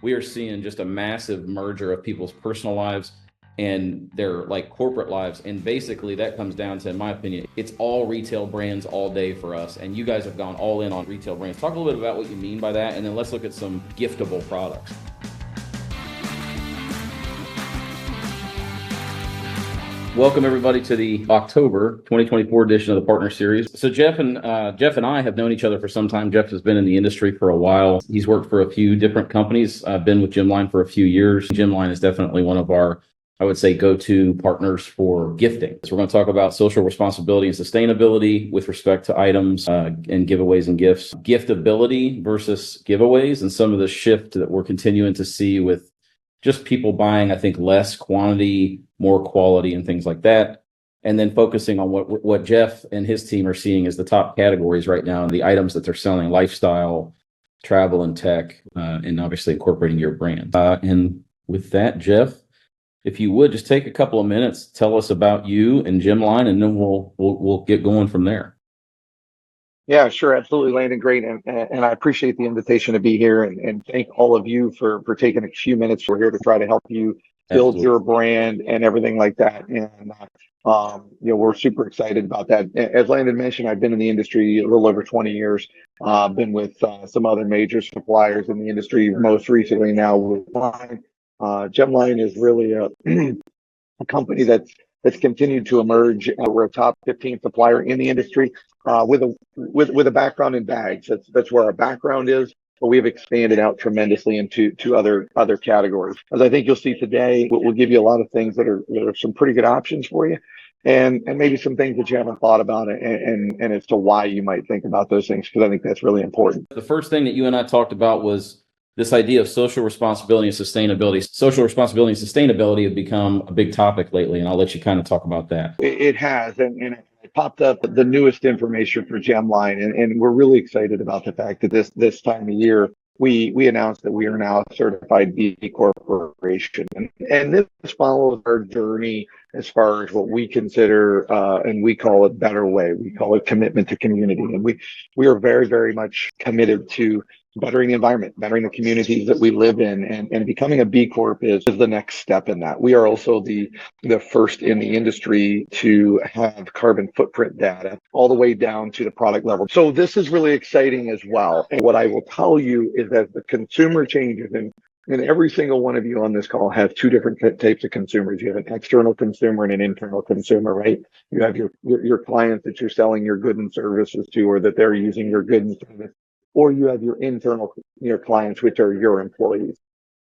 we are seeing just a massive merger of people's personal lives and their like corporate lives. And basically that comes down to, in my opinion, it's all retail brands all day for us. And you guys have gone all in on retail brands. Talk a little bit about what you mean by that, and then let's look at some giftable products. Welcome everybody to the October 2024 edition of the Partner Series. So Jeff and I have known each other for some time. Jeff has been in the industry for a while. He's worked for a few different companies. I've been with Gemline for a few years. Gemline is definitely one of our, I would say, go-to partners for gifting. So we're going to talk about social responsibility and sustainability with respect to items and giveaways and gifts, giftability versus giveaways, and some of the shift that we're continuing to see with just people buying, I think, less quantity, more quality, and things like that. And then focusing on what Jeff and his team are seeing as the top categories right now and the items that they're selling: lifestyle, travel, and tech, and obviously incorporating your brand. And with that, Jeff, if you would just take a couple of minutes, tell us about you and Gemline, and then we'll get going from there. Yeah, sure, absolutely, Landon. Great, and I appreciate the invitation to be here, and thank all of you for taking a few minutes. We're here to try to help you build Absolutely. your brand and everything like that. And we're super excited about that. As Landon mentioned, I've been in the industry a little over 20 years. Been with some other major suppliers in the industry. Most recently, now with Line. Gemline is really a company that's continued to emerge. We're a top 15 supplier in the industry with a background in bags. That's where our background is. But we have expanded out tremendously into other categories. As I think you'll see today, we'll give you a lot of things that are some pretty good options for you, and maybe some things that you haven't thought about, and as to why you might think about those things, because I think that's really important. The first thing that you and I talked about was this idea of social responsibility and sustainability. Social responsibility and sustainability have become a big topic lately, and I'll let you kind of talk about that. It has, and it popped up the newest information for Gemline, and we're really excited about the fact that this time of year we announced that we are now a certified B Corporation, and this follows our journey as far as what we consider, and we call it Better Way. We call it commitment to community, and we are very much committed to bettering the environment, bettering the communities that we live in, and becoming a B Corp is the next step in that. We are also the first in the industry to have carbon footprint data all the way down to the product level. So this is really exciting as well. And what I will tell you is that the consumer changes, and every single one of you on this call have two different types of consumers. You have an external consumer and an internal consumer, right? You have your clients that you're selling your goods and services to, or that they're using your goods and services, or you have your clients, which are your employees.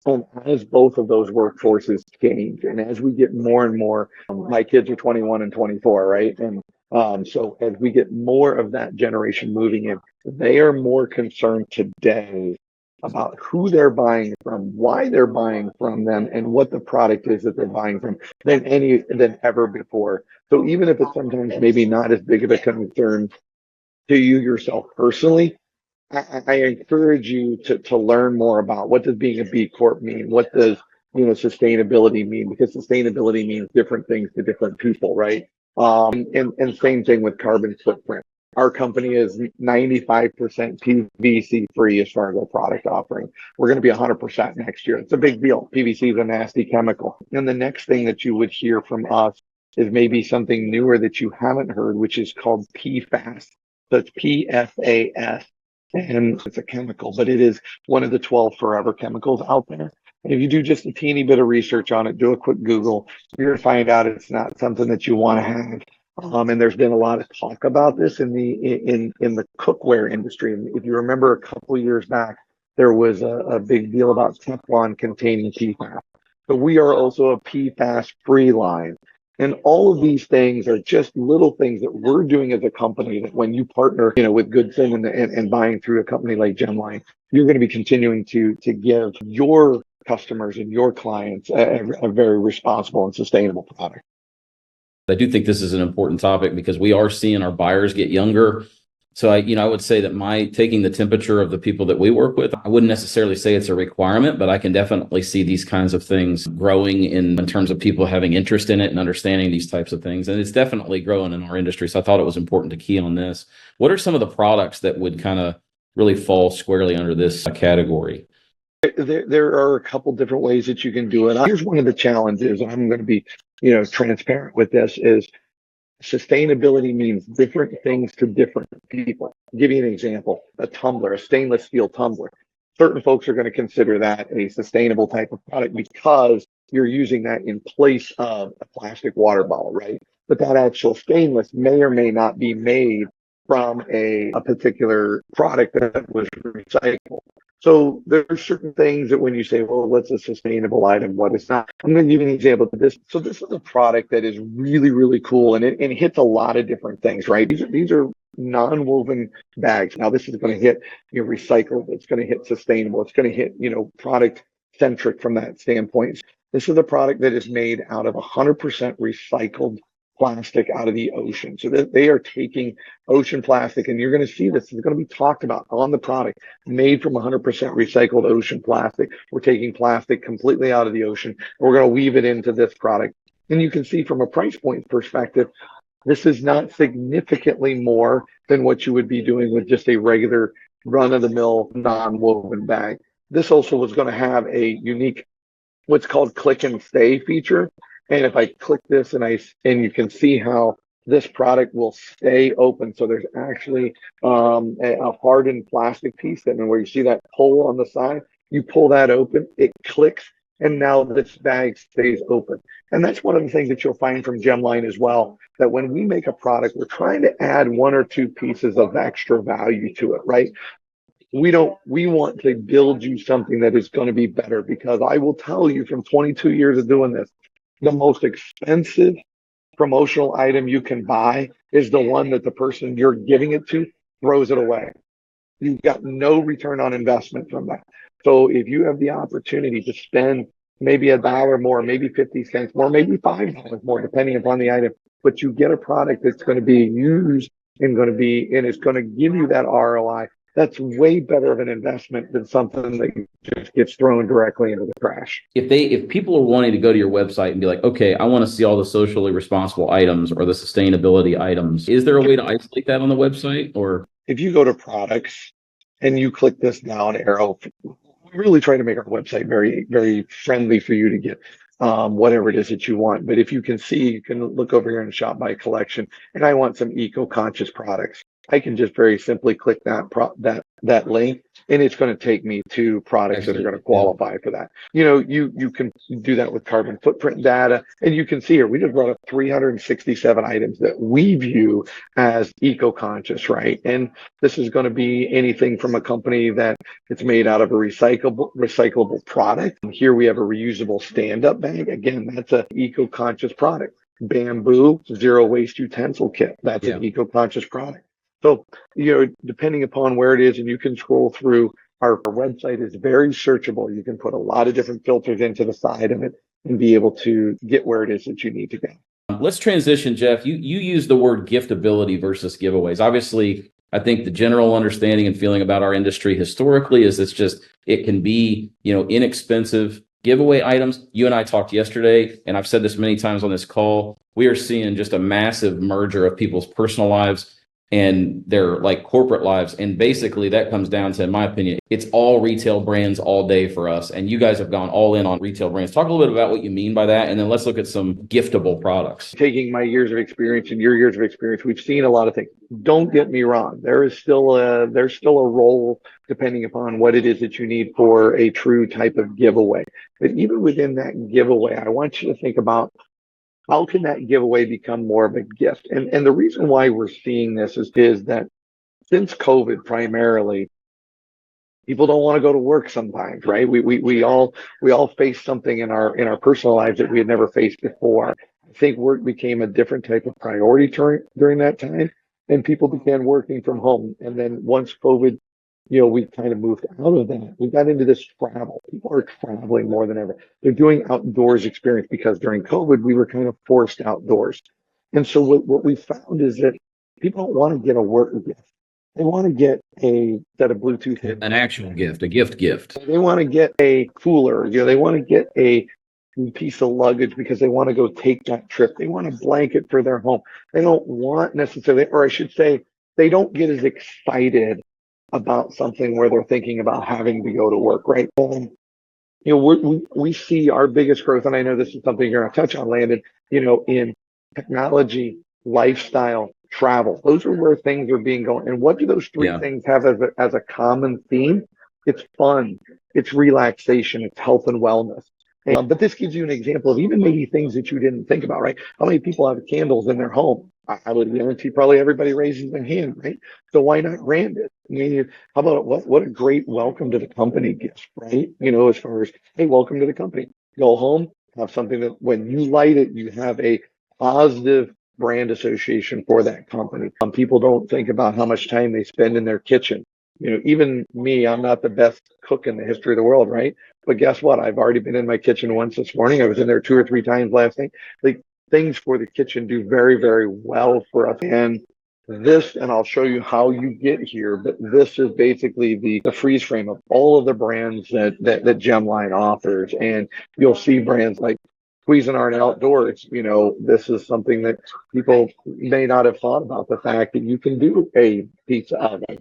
And as both of those workforces change, and as we get more and more, my kids are 21 and 24, right? And so as we get more of that generation moving in, they are more concerned today about who they're buying from, why they're buying from them, and what the product is that they're buying from than ever before. So even if it's sometimes maybe not as big of a concern to you yourself personally, I encourage you to learn more about what does being a B Corp mean? What does sustainability mean? Because sustainability means different things to different people, right? And same thing with carbon footprint. Our company is 95% PVC free as far as our product offering. We're going to be 100% next year. It's a big deal. PVC is a nasty chemical. And the next thing that you would hear from us is maybe something newer that you haven't heard, which is called PFAS. So it's PFAS. And it's a chemical, but it is one of the 12 forever chemicals out there. And if you do just a teeny bit of research on it, do a quick Google, you're going to find out it's not something that you want to have. And there's been a lot of talk about this in the cookware industry. And if you remember a couple of years back, there was a big deal about Teflon containing PFAS. But we are also a PFAS free line. And all of these things are just little things that we're doing as a company, that when you partner, with Goodson and buying through a company like Gemline, you're going to be continuing to give your customers and your clients a very responsible and sustainable product. I do think this is an important topic because we are seeing our buyers get younger. So I would say that my taking the temperature of the people that we work with, I wouldn't necessarily say it's a requirement, but I can definitely see these kinds of things growing in terms of people having interest in it and understanding these types of things. And it's definitely growing in our industry. So I thought it was important to key on this. What are some of the products that would kind of really fall squarely under this category? There are a couple different ways that you can do it. Here's one of the challenges, and I'm going to be, transparent with this, is sustainability means different things to different people. I'll give you an example: a tumbler, a stainless steel tumbler. Certain folks are going to consider that a sustainable type of product because you're using that in place of a plastic water bottle, right? But that actual stainless may or may not be made from a particular product that was recycled. So there's certain things that when you say, well, what's a sustainable item, what is not? I'm going to give you an example of this. So this is a product that is really, really cool, and it hits a lot of different things, right? These are non-woven bags. Now this is going to hit, recycled. It's going to hit sustainable. It's going to hit, product centric from that standpoint. This is a product that is made out of 100% recycled plastic out of the ocean. So they are taking ocean plastic, and you're going to see this is going to be talked about on the product, made from 100% recycled ocean plastic. We're taking plastic completely out of the ocean, and we're going to weave it into this product. And you can see from a price point perspective, this is not significantly more than what you would be doing with just a regular run-of-the-mill non-woven bag. This also was going to have a unique, what's called click and stay feature. And if I click this and you can see how this product will stay open. So there's actually a hardened plastic piece, and where you see that pull on the side, you pull that open, it clicks, and now this bag stays open. And that's one of the things that you'll find from Gemline as well, that when we make a product, we're trying to add one or two pieces of extra value to it, right? We want to build you something that is going to be better, because I will tell you from 22 years of doing this, the most expensive promotional item you can buy is the one that the person you're giving it to throws it away. You've got no return on investment from that. So if you have the opportunity to spend maybe $1 more, maybe 50 cents more, maybe $5 more, depending upon the item, but you get a product that's going to be used and it's going to give you that ROI, that's way better of an investment than something that just gets thrown directly into the trash. If people are wanting to go to your website and be like, okay, I want to see all the socially responsible items or the sustainability items, is there a way to isolate that on the website? Or if you go to products and you click this down arrow, we really try to make our website very, very friendly for you to get whatever it is that you want. But if you can see, you can look over here and shop by collection, and I want some eco-conscious products. I can just very simply click that link, and it's going to take me to products that are going to qualify for that. You can do that with carbon footprint data, and you can see here we just brought up 367 items that we view as eco-conscious, right? And this is going to be anything from a company that it's made out of a recyclable product. And here we have a reusable stand-up bag. Again, that's an eco-conscious product. Bamboo zero waste utensil kit. That's an eco-conscious product. So, depending upon where it is, and you can scroll through, our website is very searchable. You can put a lot of different filters into the side of it and be able to get where it is that you need to go. Let's transition, Jeff. You use the word giftability versus giveaways. Obviously, I think the general understanding and feeling about our industry historically is it can be, inexpensive giveaway items. You and I talked yesterday, and I've said this many times on this call. We are seeing just a massive merger of people's personal lives and their like corporate lives. And basically that comes down to, in my opinion, it's all retail brands all day for us. And you guys have gone all in on retail brands. Talk a little bit about what you mean by that. And then let's look at some giftable products. Taking my years of experience and your years of experience, we've seen a lot of things. Don't get me wrong. There's still a role depending upon what it is that you need for a true type of giveaway. But even within that giveaway, I want you to think about, how can that giveaway become more of a gift? And the reason why we're seeing this is that since COVID primarily, people don't want to go to work sometimes, right? We all face something in our personal lives that we had never faced before. I think work became a different type of priority during that time, and people began working from home. And then once COVID, we kind of moved out of that. We got into this travel. People are traveling more than ever. They're doing outdoors experience, because during COVID, we were kind of forced outdoors. And so what we found is that people don't want to get a work gift. They want to get a set of Bluetooth headphones. An actual gift, a gift. They want to get a cooler. They want to get a piece of luggage because they want to go take that trip. They want a blanket for their home. They don't want necessarily, or I should say, they don't get as excited about something where they're thinking about having to go to work, right? We see our biggest growth, and I know this is something you're going to touch on, Landon, in technology, lifestyle, travel. Those are where things are being going. And what do those three Yeah. things have as a common theme? It's fun, it's relaxation, it's health and wellness. But this gives you an example of even maybe things that you didn't think about, right? How many people have candles in their home? I would guarantee probably everybody raises their hand, right? So why not brand it? I mean, how about what a great welcome to the company gift, right? As far as, hey, welcome to the company. Go home, have something that when you light it, you have a positive brand association for that company. People don't think about how much time they spend in their kitchen. Even me, I'm not the best cook in the history of the world, right? But guess what? I've already been in my kitchen once this morning. I was in there 2 or 3 times last night. Like, things for the kitchen do very, very well for us. And I'll show you how you get here, but this is basically the freeze frame of all of the brands that Gemline offers. And you'll see brands like Cuisinart Outdoors. This is something that people may not have thought about, the fact that you can do a pizza oven.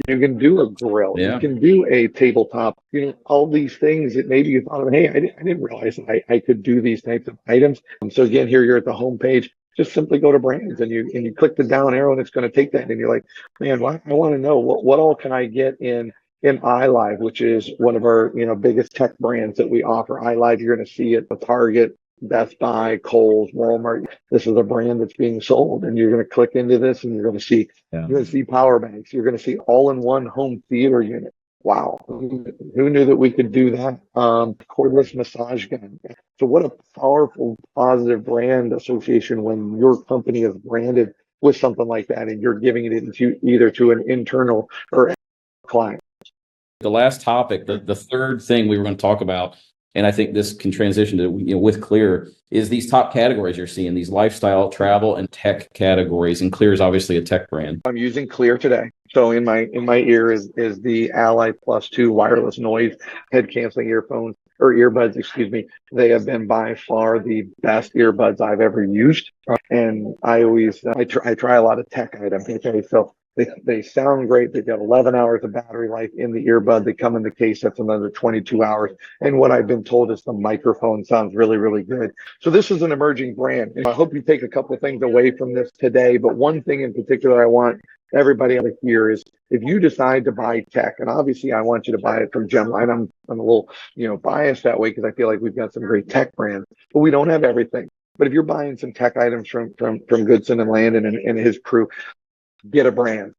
You can do a grill. You Yeah. can do a tabletop. All these things that maybe you thought of, hey, I didn't realize that I could do these types of items. So again, here you're at the home page. Just simply go to brands and you click the down arrow and it's going to take that. And you're like, man, I want to know what all can I get in iLive, which is one of our biggest tech brands that we offer. iLive, you're going to see it at Target, Best Buy, Kohl's, Walmart. This is a brand that's being sold, and you're going to click into this, and Yeah. you're going to see power banks. You're going to see all-in-one home theater unit. Wow, who knew that we could do that? Cordless massage gun. So what a powerful, positive brand association when your company is branded with something like that, and you're giving it into either to an internal or client. The last topic, the third thing we were going to talk about, and I think this can transition to, with Clear, is these top categories you're seeing, these lifestyle, travel, and tech categories. And Clear is obviously a tech brand. I'm using Clear today. So in my ear is the Ally Plus 2 wireless noise head canceling earphones or earbuds, excuse me. They have been by far the best earbuds I've ever used. And I try a lot of tech items. Okay, so they sound great. They've got 11 hours of battery life in the earbud. They come in the case that's another 22 hours. And what I've been told is the microphone sounds really, really good. So this is an emerging brand. And I hope you take a couple of things away from this today. But one thing in particular I want everybody out here is, if you decide to buy tech, and obviously I want you to buy it from Gemline. I'm a little biased that way because I feel like we've got some great tech brands, but we don't have everything. But if you're buying some tech items from Goodson and Landon and his crew, get a brand.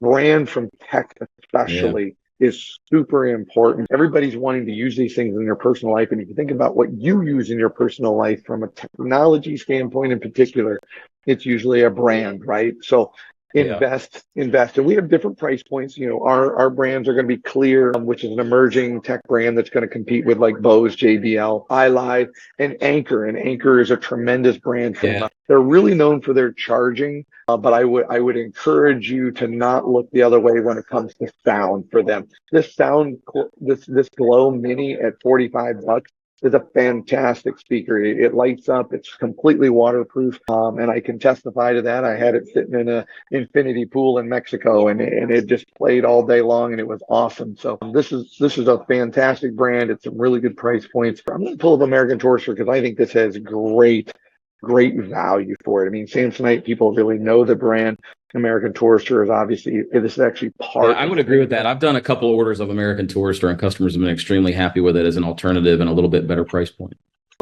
Brand from tech Yeah. especially is super important. Everybody's wanting to use these things in their personal life. And if you think about what you use in your personal life from a technology standpoint in particular, it's usually a brand, right? So Yeah. invest. And we have different price points. Our brands are going to be Clear, which is an emerging tech brand that's going to compete with like Bose, JBL, iLive, and Anchor. And Anchor is a tremendous brand from Yeah. they're really known for their charging, but I would encourage you to not look the other way when it comes to sound for them. This Glow Mini at $45 is a fantastic speaker. It lights up. It's completely waterproof, and I can testify to that. I had it sitting in a infinity pool in Mexico, and it just played all day long, and it was awesome. So this is a fantastic brand. It's some really good price points. I'm going to pull up American Tourister because I think this has great value for it. I mean, Samsonite people really know the brand. American Tourister is obviously, this is actually Yeah, part I of would agree with that. I've done a couple of orders of American Tourister, and customers have been extremely happy with it as an alternative and a little bit better price point.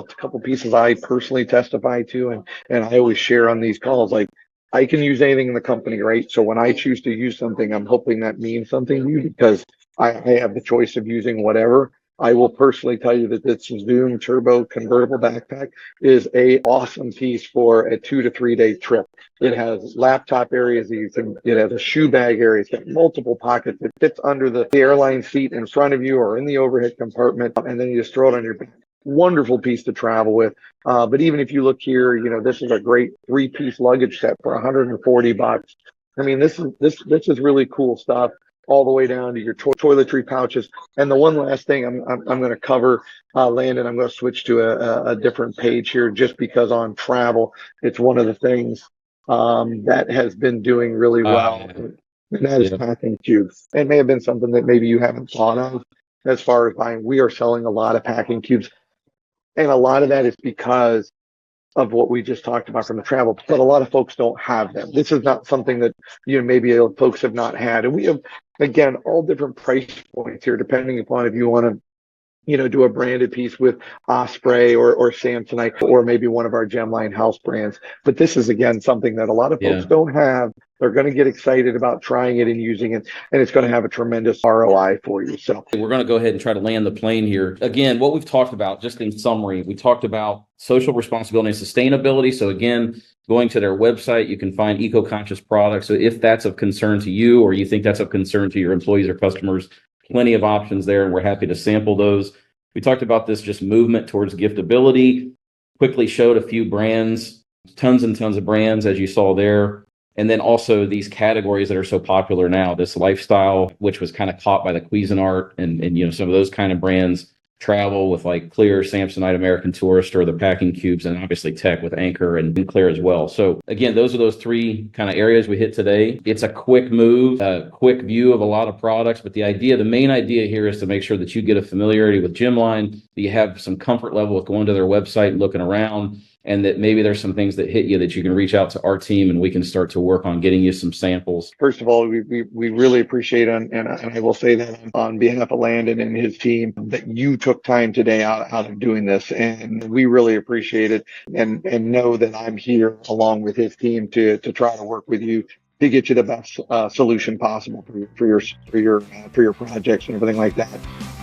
a couple pieces I personally testify to, and I always share on these calls. Like, I can use anything in the company, right? So when I choose to use something, I'm hoping that means something to you because I have the choice of using whatever. I will personally tell you that this Zoom Turbo convertible backpack is a awesome piece for a 2 to 3 day trip. It has laptop areas. It has a shoe bag area. It's got multiple pockets. It fits under the airline seat in front of you or in the overhead compartment, and then you just throw it on your back. Wonderful piece to travel with. But even if you look here, this is a great 3-piece luggage set for $140. I mean, this is really cool stuff, all the way down to your toiletry pouches. And the one last thing I'm going to cover, Landon, I'm going to switch to a different page here, just because on travel, it's one of the things that has been doing really well. Yeah. and that is Yeah. packing cubes. It may have been something that maybe you haven't thought of as far as buying. We are selling a lot of packing cubes, and a lot of that is because of what we just talked about from the travel, but a lot of folks don't have them. This is not something that, maybe folks have not had. And we have, again, all different price points here, depending upon if you want to, do a branded piece with Osprey or Samsonite, or maybe one of our Gemline house brands. But this is, again, something that a lot of folks Yeah. don't have. They're going to get excited about trying it and using it, and it's going to have a tremendous ROI for you. So We're going to go ahead and try to land the plane here. Again, what we've talked about, just in summary, we talked about social responsibility and sustainability. So again, going to their website, you can find eco-conscious products. So if that's of concern to you, or you think that's of concern to your employees or customers, plenty of options there, and we're happy to sample those. We talked about this just movement towards giftability, quickly showed a few brands, tons and tons of brands, as you saw there. And then also these categories that are so popular now, this lifestyle, which was kind of caught by the Cuisinart and some of those kind of brands, travel with like Clear, Samsonite, American Tourister, the packing cubes, and obviously tech with Anchor and Clear as well. So again, those are those three kind of areas we hit today. It's a quick move, a quick view of a lot of products, but the main idea here is to make sure that you get a familiarity with Gemline, that you have some comfort level with going to their website and looking around, and that maybe there's some things that hit you that you can reach out to our team and we can start to work on getting you some samples. first of all, we really appreciate it, and I will say that on behalf of Landon and his team, that you took time today out of doing this, and we really appreciate it, and know that I'm here along with his team to try to work with you to get you the best solution possible for your projects and everything like that.